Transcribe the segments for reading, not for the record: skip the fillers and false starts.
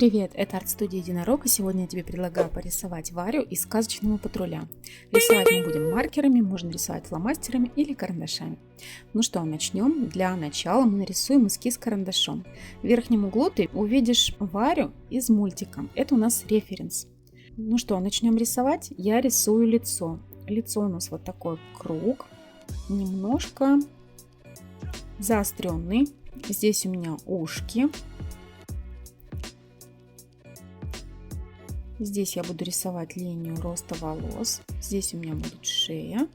Привет, это арт-студия Единорог, и сегодня я тебе предлагаю порисовать Варю из сказочного патруля. Рисовать мы будем маркерами, можно рисовать фломастерами или карандашами. Ну что, начнем. Для начала мы нарисуем эскиз карандашом. В верхнем углу ты увидишь Варю из мультика. Это у нас референс. Ну что, начнем рисовать. Я рисую лицо. Лицо у нас вот такой круг, немножко заостренный. Здесь у меня ушки. Здесь я буду рисовать линию роста волос. Здесь у меня будет шея.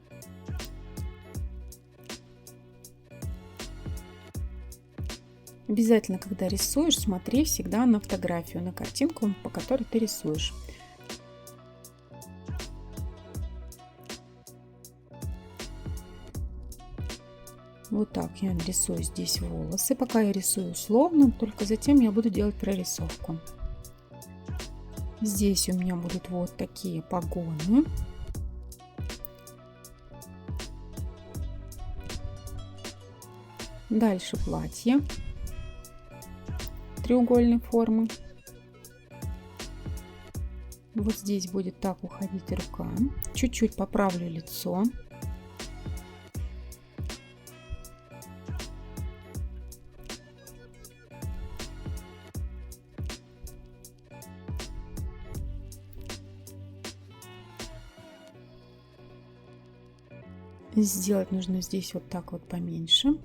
Обязательно, когда рисуешь, смотри всегда на фотографию, на картинку, по которой ты рисуешь. Вот так я нарисую здесь волосы. Пока я рисую условно, только затем я буду делать прорисовку. Здесь у меня будут вот такие погоны. Дальше платье треугольной формы. Вот здесь будет так уходить рука. Чуть-чуть поправлю лицо. Сделать нужно здесь вот так вот поменьше.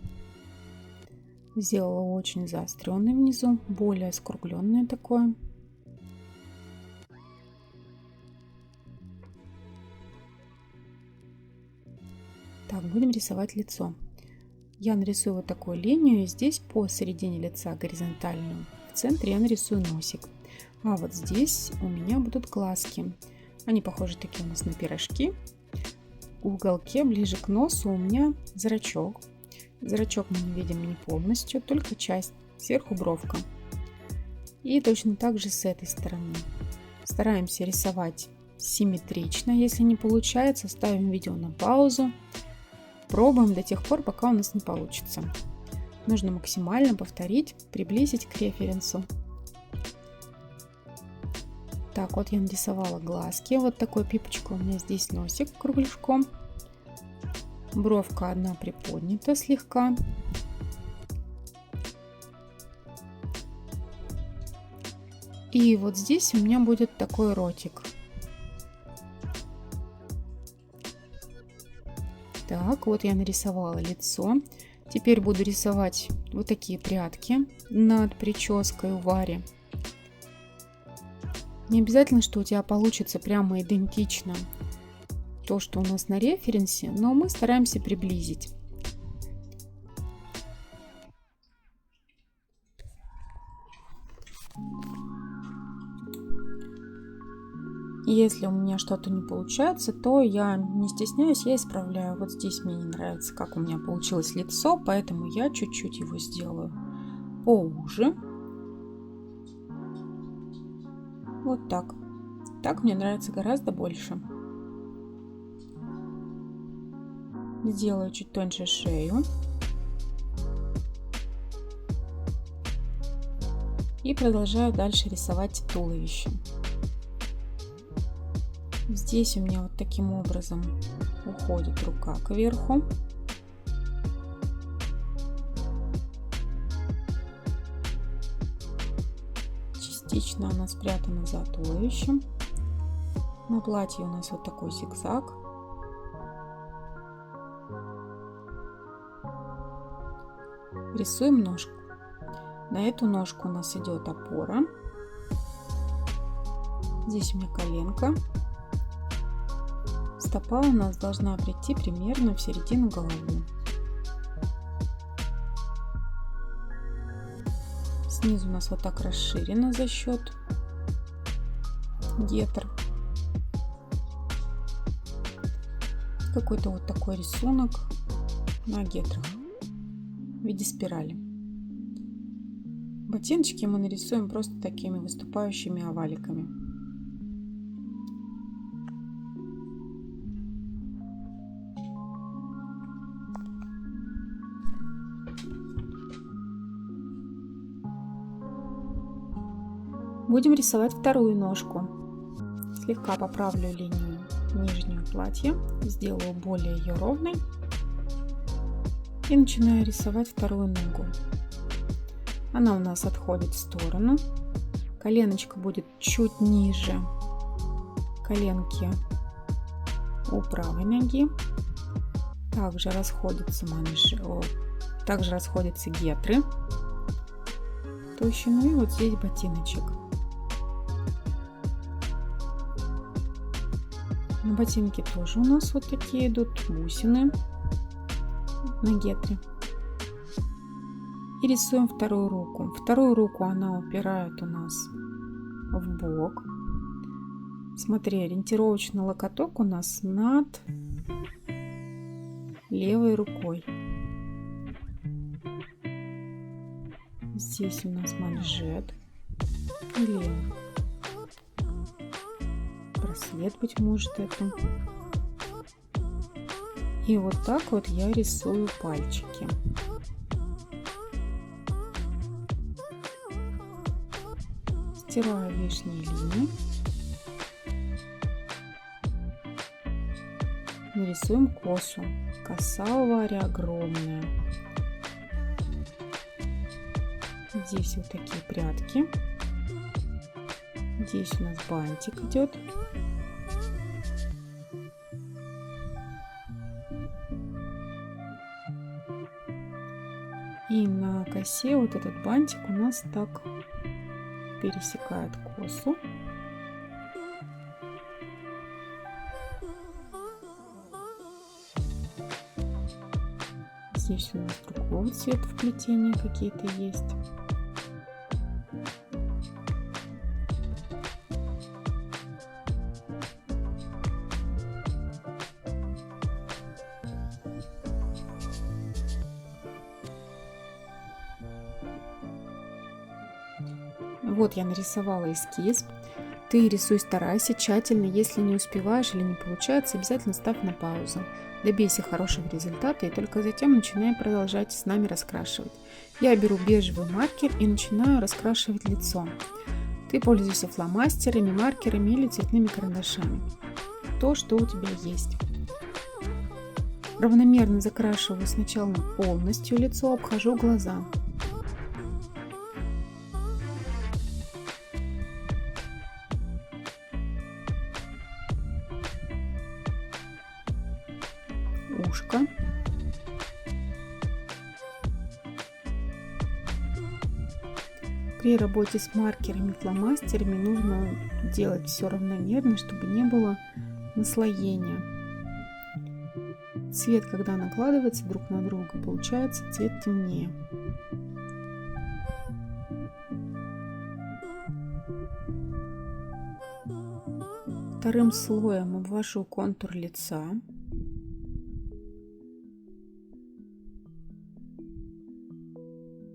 Сделала очень заостренный внизу, более скругленное такое. Так, будем рисовать лицо. Я нарисую вот такую линию, и здесь посередине лица горизонтальную. В центре я нарисую носик. А вот здесь у меня будут глазки. Они похожи такие у нас на пирожки. В уголке ближе к носу у меня зрачок. Зрачок мы не видим не полностью, только часть, сверху бровка. И точно так же с этой стороны. Стараемся рисовать симметрично. Если не получается, ставим видео на паузу. Пробуем до тех пор, пока у нас не получится. Нужно максимально повторить, приблизить к референсу. Так, вот я нарисовала глазки. Вот такой пипочкой у меня здесь носик кругляшком. Бровка одна приподнята слегка. И вот здесь у меня будет такой ротик. Так, вот я нарисовала лицо. Теперь буду рисовать вот такие прядки над прической у Вари. Не обязательно, что у тебя получится прямо идентично то, что у нас на референсе, но мы стараемся приблизить. Если у меня что-то не получается, то я не стесняюсь, я исправляю. Вот здесь мне не нравится, как у меня получилось лицо, поэтому я чуть-чуть его сделаю поуже. Вот так. Так мне нравится гораздо больше. Сделаю чуть тоньше шею. И продолжаю дальше рисовать туловище. Здесь у меня вот таким образом уходит рука кверху. Частично она спрятана за туловищем. На платье у нас вот такой зигзаг. Рисуем ножку. На эту ножку у нас идет опора. Здесь у меня коленка. Стопа у нас должна прийти примерно в середину головы. Снизу у нас вот так расширено за счет гетр. Какой-то вот такой рисунок на гетрах в виде спирали. Ботиночки мы нарисуем просто такими выступающими оваликами. Будем рисовать вторую ножку. Слегка поправлю линию нижнего платья, сделаю более ее ровной и начинаю рисовать вторую ногу. Она у нас отходит в сторону, коленочка будет чуть ниже коленки у правой ноги, также расходятся гетры толщиной, и вот здесь ботиночек. На ботинке тоже у нас вот такие идут бусины на гетре. И рисуем вторую руку. Вторую руку она упирает у нас в бок. Смотри, ориентировочный локоток у нас над левой рукой. Здесь у нас манжет или браслет, быть может, это. И вот так вот я рисую пальчики. Стираю лишние линии. Нарисуем косу. Коса у Вари огромная. Здесь вот такие прядки. Здесь у нас бантик идет. И на косе вот этот бантик у нас так пересекает косу. Здесь у нас другого цвета вплетения какие-то есть. Вот я нарисовала эскиз. Ты рисуй, старайся тщательно. Если не успеваешь или не получается, обязательно ставь на паузу. Добейся хорошего результата и только затем начинай продолжать с нами раскрашивать. Я беру бежевый маркер и начинаю раскрашивать лицо. Ты пользуйся фломастерами, маркерами или цветными карандашами. То, что у тебя есть. Равномерно закрашиваю сначала полностью лицо, обхожу глаза. Ушко. При работе с маркерами, фломастерами нужно делать все равномерно, чтобы не было наслоения. Цвет, когда накладывается друг на друга, получается цвет темнее. Вторым слоем обвожу контур лица.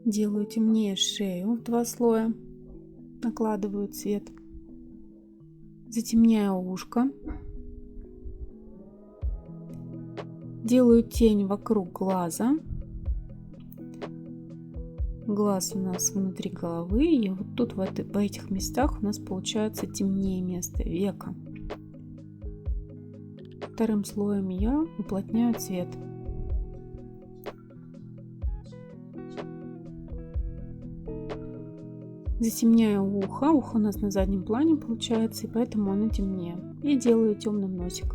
Делаю темнее шею в 2 слоя, накладываю цвет, затемняю ушко, делаю тень вокруг глаза. Глаз у нас внутри головы, и вот тут в этих местах у нас получается темнее место века. Вторым слоем я уплотняю цвет. Затемняю ухо. Ухо у нас на заднем плане получается, и поэтому оно темнее. И делаю темным носик.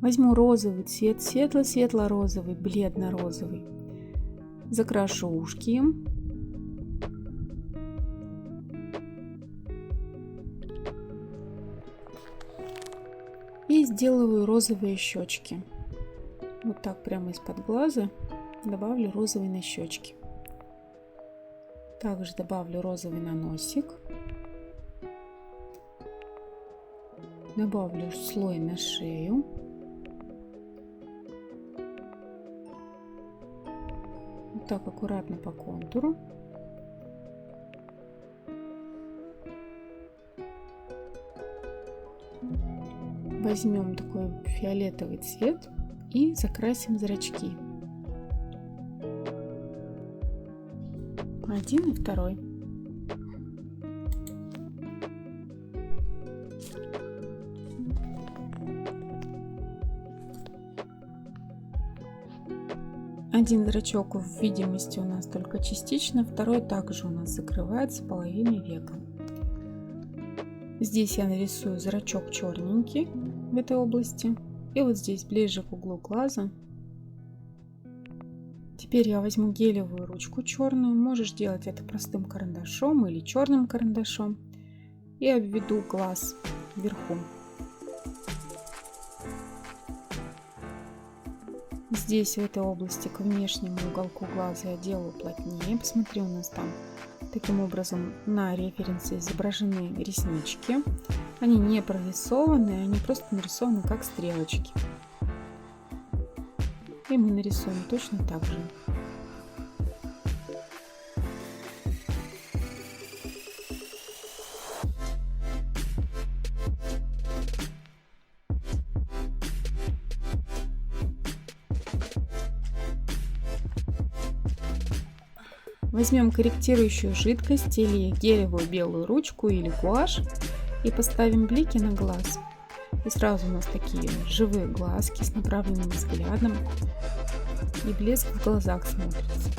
Возьму розовый цвет, светло-светло-розовый, бледно-розовый. Закрашу ушки им. И сделаю розовые щечки. Вот так прямо из-под глаза добавлю розовый на щечки. Также добавлю розовый на носик. Добавлю слой на шею. Вот так аккуратно по контуру. Возьмем такой фиолетовый цвет и закрасим зрачки. Один и второй. Один зрачок в видимости у нас только частично, второй также у нас закрывается половиной века. Здесь я нарисую зрачок черненький в этой области. И вот здесь, ближе к углу глаза. Теперь я возьму гелевую ручку черную. Можешь делать это простым карандашом или черным карандашом. И обведу глаз вверху. Здесь, в этой области, к внешнему уголку глаза я делаю плотнее. Посмотри, у нас там таким образом на референсе изображены реснички. Они не прорисованы, они просто нарисованы как стрелочки. И мы нарисуем точно так же. Возьмем корректирующую жидкость или гелевую белую ручку или гуашь и поставим блики на глаз. И сразу у нас такие живые глазки с направленным взглядом, и блеск в глазах смотрится.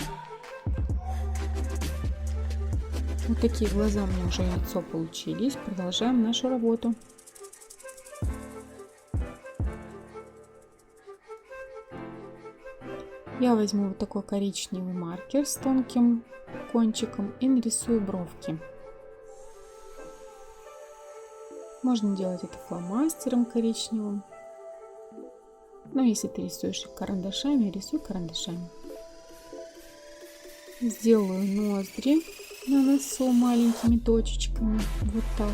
Вот такие глаза у меня уже лицо получились. Продолжаем нашу работу. Я возьму вот такой коричневый маркер с тонким кончиком и нарисую бровки. Можно делать это фломастером коричневым. Но если ты рисуешь их карандашами, рисуй карандашами. Сделаю ноздри на носу маленькими точечками. Вот так.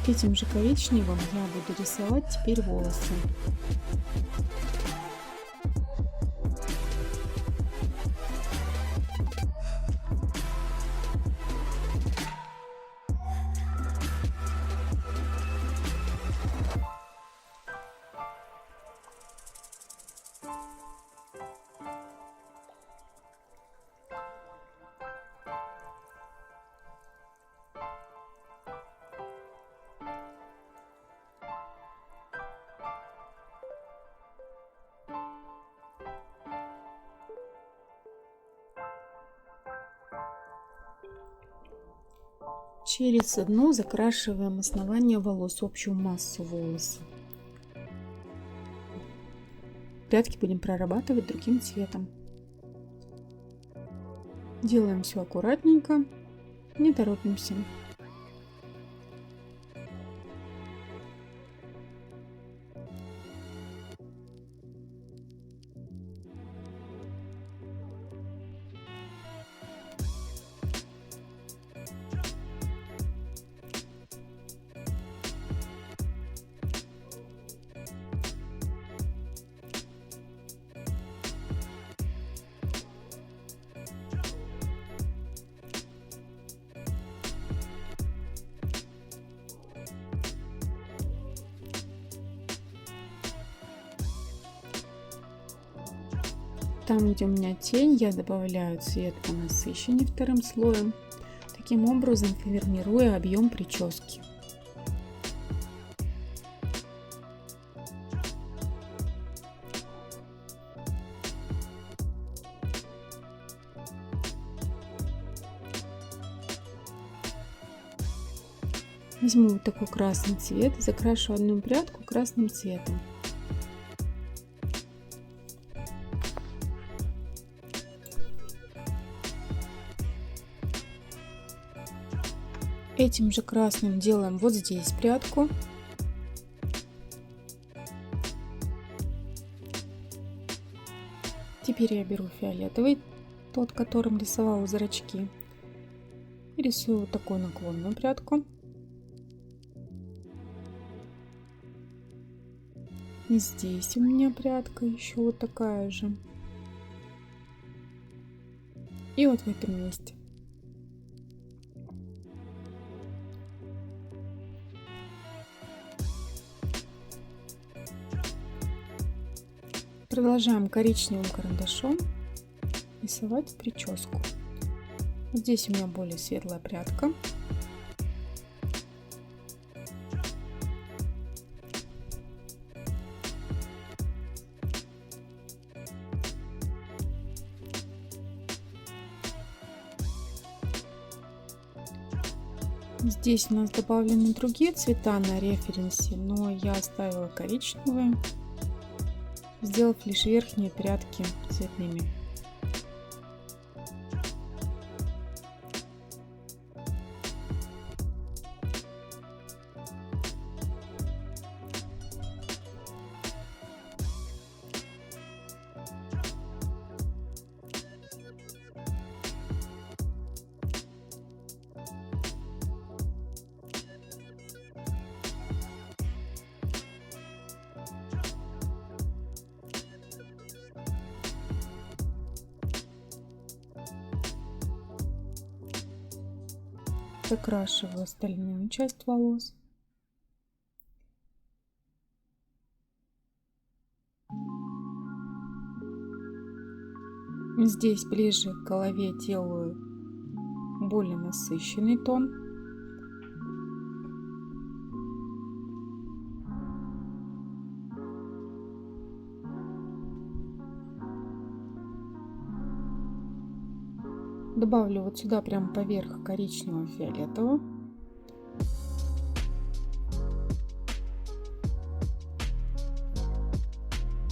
Этим же коричневым я буду рисовать теперь волосы. Через дно закрашиваем основание волос, общую массу волоса. Прядки будем прорабатывать другим цветом. Делаем все аккуратненько, не торопимся. Там, где у меня тень, я добавляю цвет по насыщеннее вторым слоем, таким образом формируя объем прически. Возьму вот такой красный цвет и закрашу одну прядку красным цветом. Этим же красным делаем вот здесь прядку. Теперь я беру фиолетовый, тот, которым рисовала зрачки, и рисую вот такую наклонную прядку. И здесь у меня прядка еще вот такая же. И вот в этом месте. Продолжаем коричневым карандашом рисовать прическу. Вот здесь у меня более светлая прядка. Здесь у нас добавлены другие цвета на референсе, но я оставила коричневые, сделав лишь верхние прядки цветными. Закрашиваю остальную часть волос. Здесь ближе к голове делаю более насыщенный тон. Добавлю вот сюда прямо поверх коричневого фиолетового.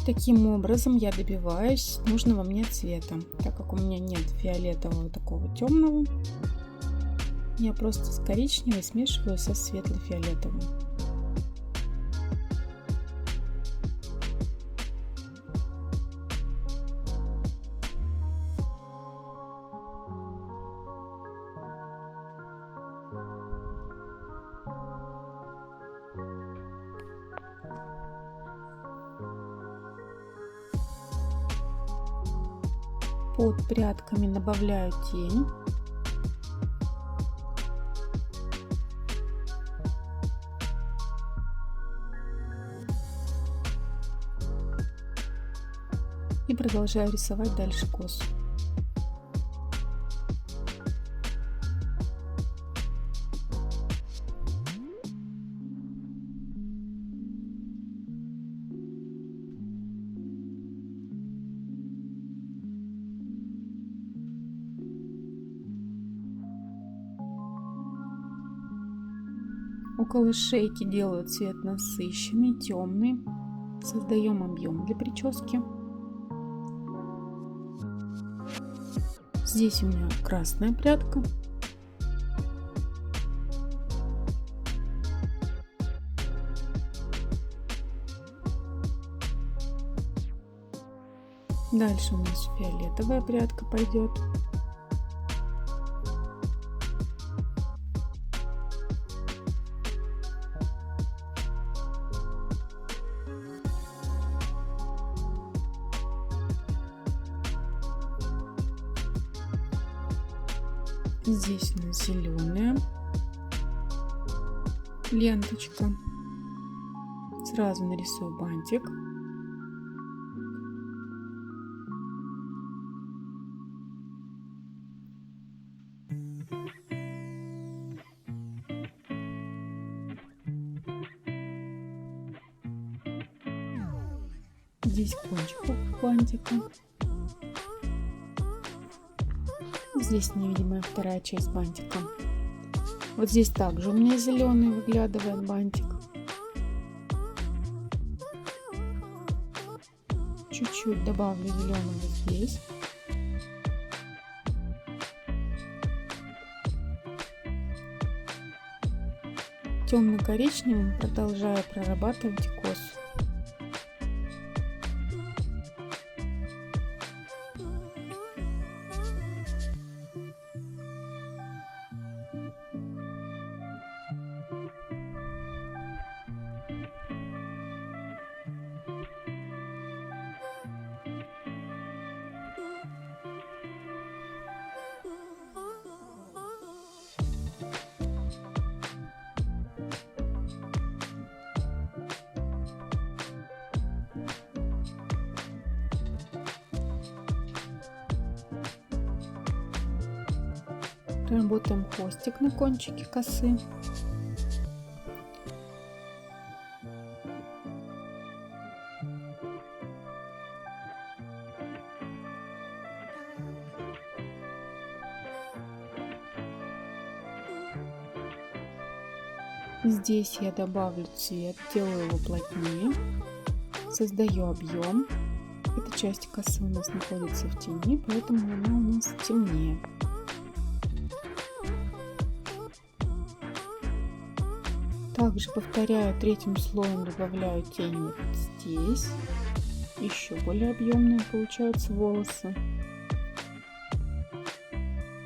Таким образом я добиваюсь нужного мне цвета. Так как у меня нет фиолетового такого темного, я просто с коричневой смешиваю со светло-фиолетовым. Под прядками добавляю тень. И продолжаю рисовать дальше косу. Около шейки делаю цвет насыщенный, темный. Создаем объем для прически. Здесь у меня красная прядка. Дальше у нас фиолетовая прядка пойдет. Здесь у нас зеленая ленточка. Сразу нарисую бантик. Здесь кончик бантика. Здесь невидимая вторая часть бантика. Вот здесь также у меня зеленый выглядывает бантик. Чуть-чуть добавлю зеленого здесь. Темно-коричневым продолжаю прорабатывать косу. Работаем хвостик на кончике косы. Здесь я добавлю цвет, делаю его плотнее, создаю объем. Эта часть косы у нас находится в тени, поэтому она у нас темнее. Также повторяю, третьим слоем добавляю тень вот здесь. Еще более объемные получаются волосы.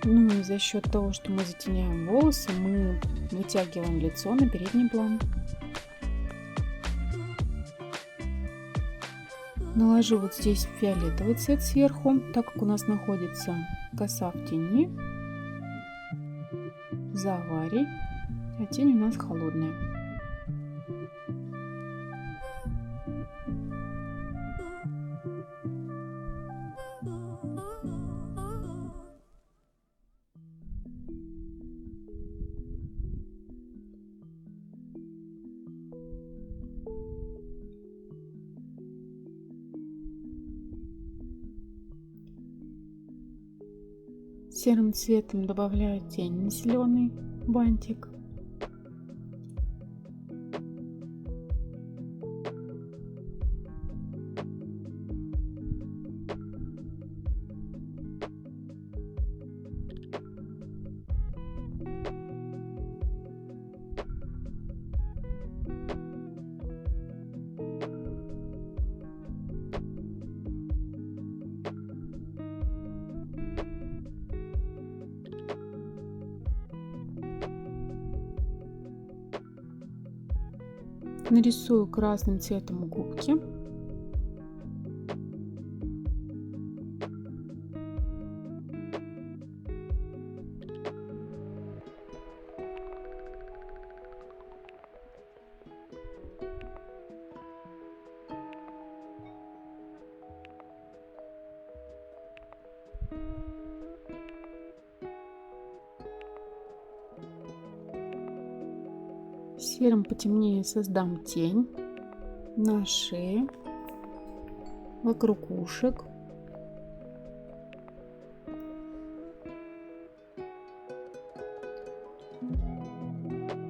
Ну и за счет того, что мы затеняем волосы, мы вытягиваем лицо на передний план. Наложу вот здесь фиолетовый цвет сверху, так как у нас находится коса в тени, за аварией, а тень у нас холодная. Серым цветом добавляю тень на зеленый бантик. Нарисую красным цветом губки. Серым потемнее создам тень на шее, вокруг ушек.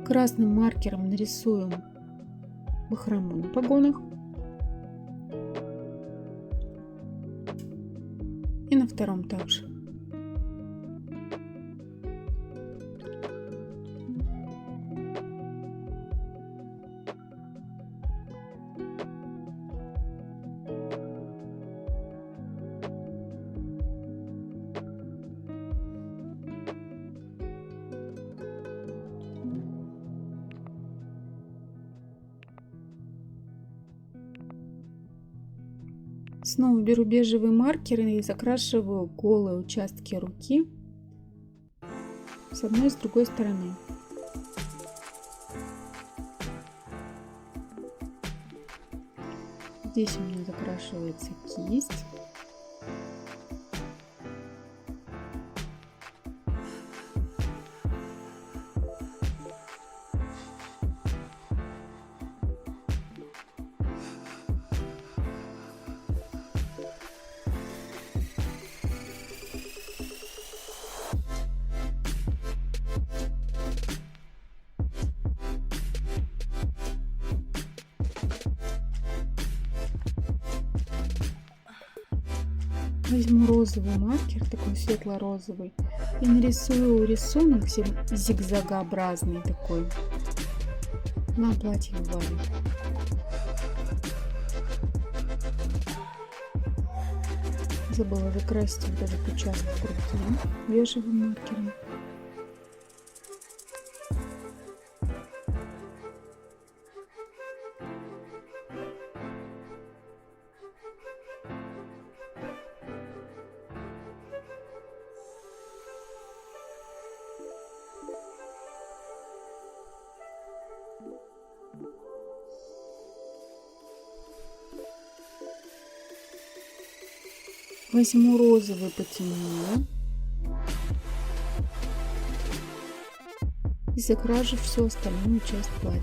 Красным маркером нарисуем бахрому на погонах. И на втором также. Снова беру бежевый маркер и закрашиваю голые участки руки с одной и с другой стороны. Здесь у меня закрашивается кисть. Возьму розовый маркер, такой светло-розовый, и нарисую рисунок зигзагообразный такой на платье Вали. Забыла закрасить вот этот участок руки бежевым маркером. Возьму розовый потемнее и закрашу всю остальную часть платья.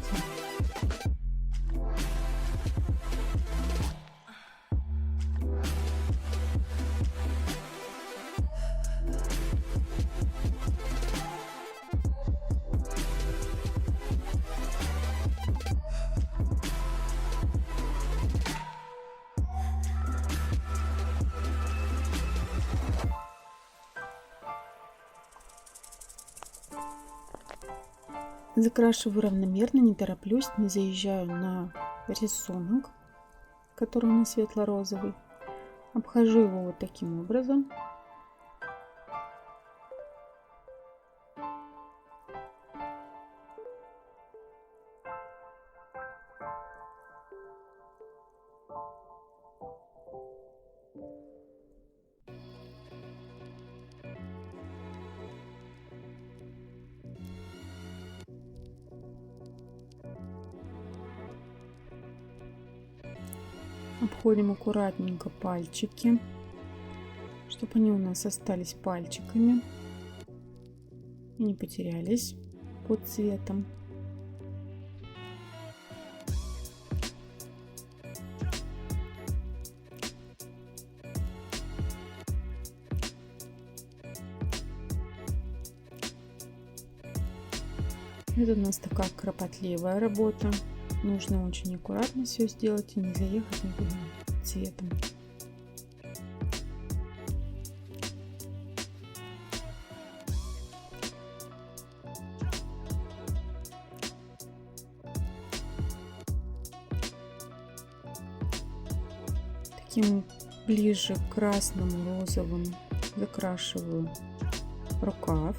Закрашиваю равномерно, не тороплюсь, не заезжаю на рисунок, который у нас светло-розовый. Обхожу его вот таким образом. Обходим аккуратненько пальчики, чтобы они у нас остались пальчиками и не потерялись под цветом. Это у нас такая кропотливая работа. Нужно очень аккуратно все сделать и не заехать никуда цветом. Таким ближе к красному, розовым закрашиваю рукав.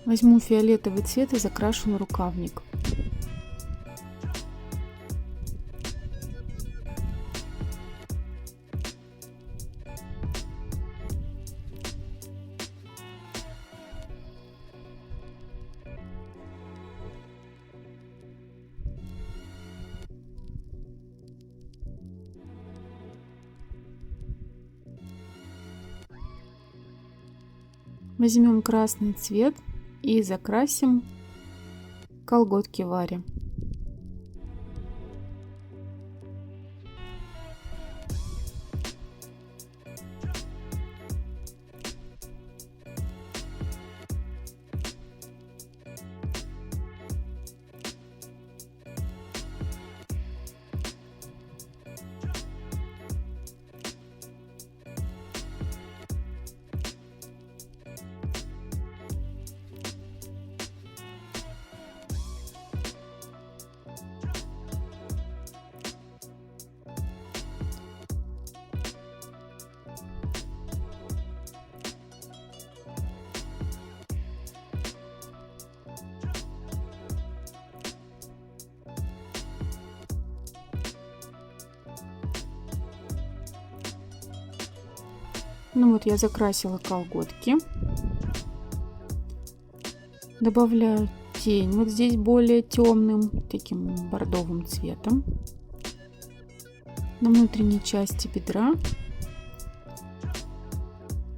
Возьму фиолетовый цвет и закрашу на рукавник. Возьмем красный цвет и закрасим колготки Варе. Ну вот я закрасила колготки. Добавляю тень вот здесь более темным, таким бордовым цветом. На внутренней части бедра,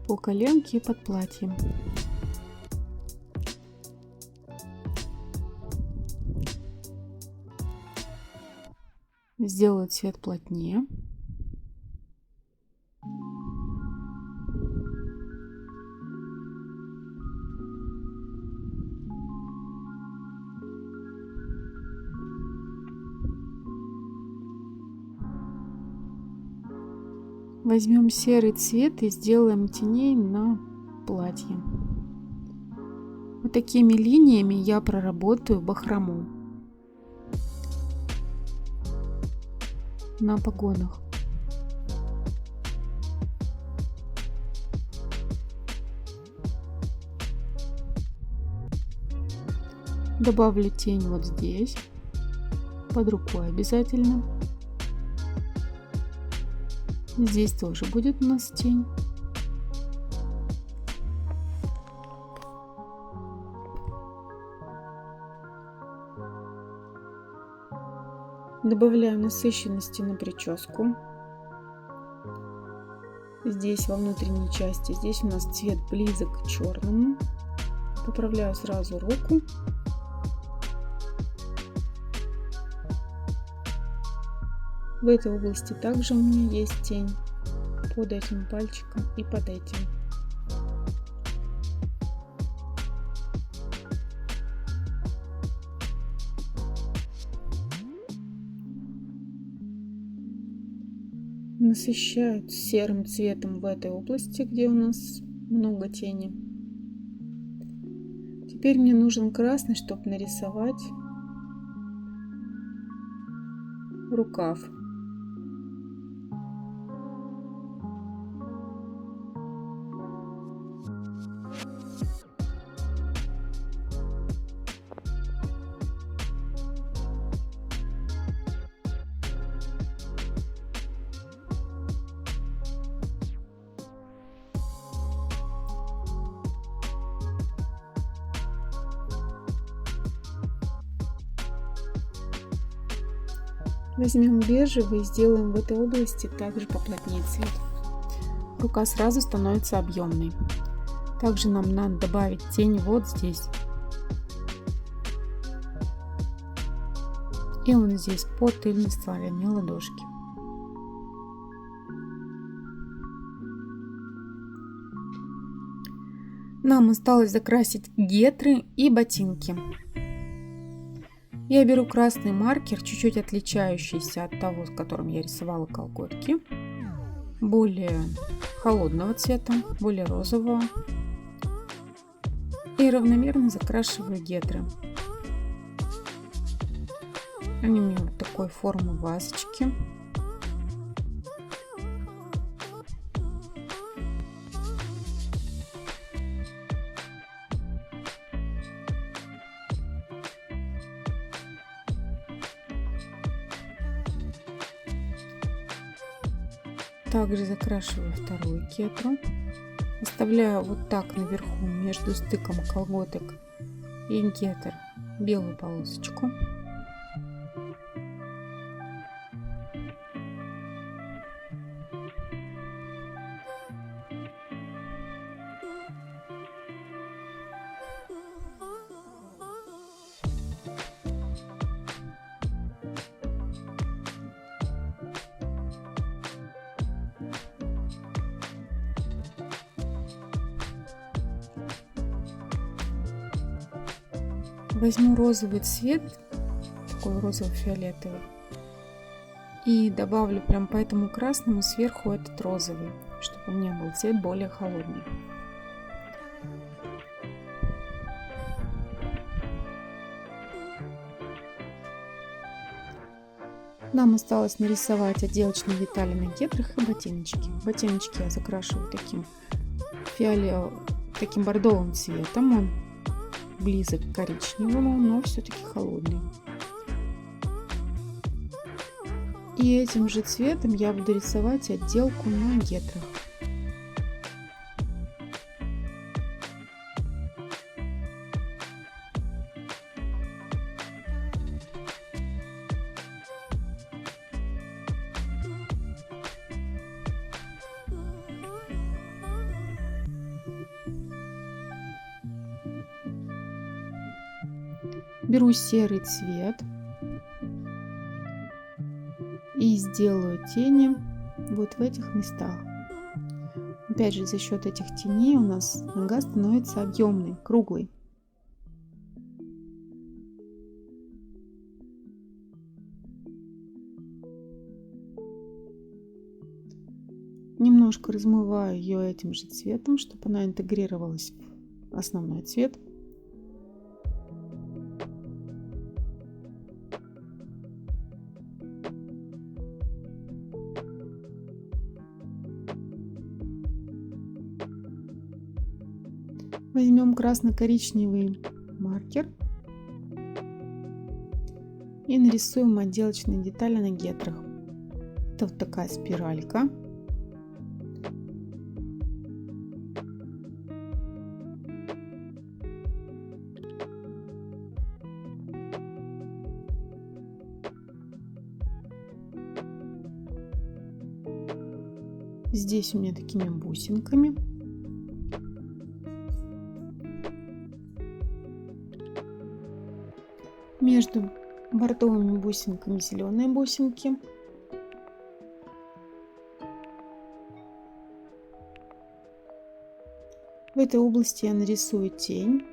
по коленке и под платьем. Сделаю цвет плотнее. Возьмем серый цвет и сделаем теней на платье. Вот такими линиями я проработаю бахрому на погонах. Добавлю тень вот здесь, под рукой обязательно. Здесь тоже будет у нас тень. Добавляю насыщенности на прическу. Здесь во внутренней части, здесь у нас цвет близок к черному. Поправляю сразу руку. В этой области также у меня есть тень под этим пальчиком и под этим. Насыщаю серым цветом в этой области, где у нас много тени. Теперь мне нужен красный, чтобы нарисовать рукав. Возьмем бежевый и сделаем в этой области также поплотнее цвет. Рука сразу становится объемной. Также нам надо добавить тень вот здесь. И вот здесь по тыльной стороне ладошки. Нам осталось закрасить гетры и ботинки. Я беру красный маркер, чуть-чуть отличающийся от того, с которым я рисовала колготки. Более холодного цвета, более розового. И равномерно закрашиваю гетры. Они у меня вот такой формы вазочки. Также закрашиваю вторую гетру. Оставляю вот так наверху между стыком колготок и гетр белую полосочку. Возьму розовый цвет, такой розово-фиолетовый, и добавлю прям по этому красному сверху этот розовый, чтобы у меня был цвет более холодный. Нам осталось нарисовать отделочные детали на гетрах и ботиночки. Ботиночки я закрашиваю таким таким бордовым цветом. Он близок к коричневому, но все-таки холодный. И этим же цветом я буду рисовать отделку на гетрах. Беру серый цвет и сделаю тени вот в этих местах. Опять же, за счет этих теней у нас нога становится объемной, круглой. Немножко размываю ее этим же цветом, чтобы она интегрировалась в основной цвет. Возьмем красно-коричневый маркер и нарисуем отделочные детали на гетрах. Это вот такая спиралька. Здесь у меня такими бусинками. Между бордовыми бусинками зеленые бусинки. В этой области я нарисую тень,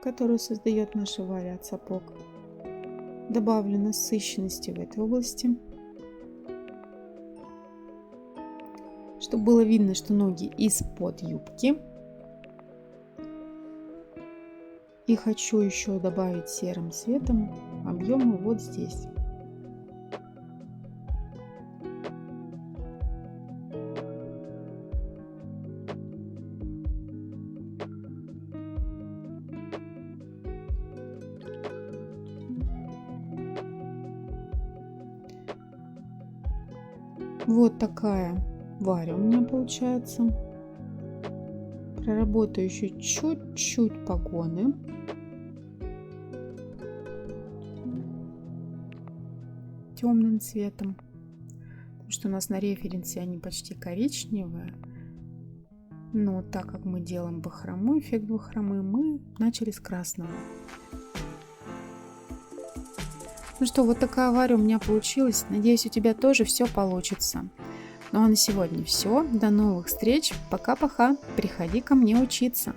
которую создает наша Варя от сапог. Добавлю насыщенности в этой области, чтобы было видно, что ноги из-под юбки. И хочу еще добавить серым цветом объемы вот здесь. Вот такая Варя у меня получается. Проработаю еще чуть-чуть погоны. Темным цветом, потому что у нас на референсе они почти коричневые, но так как мы делаем бахрому, эффект бахромы, мы начали с красного. Ну что, вот такая Варя у меня получилась. Надеюсь, у тебя тоже все получится. Ну а на сегодня все. До новых встреч. Пока-пока. Приходи ко мне учиться.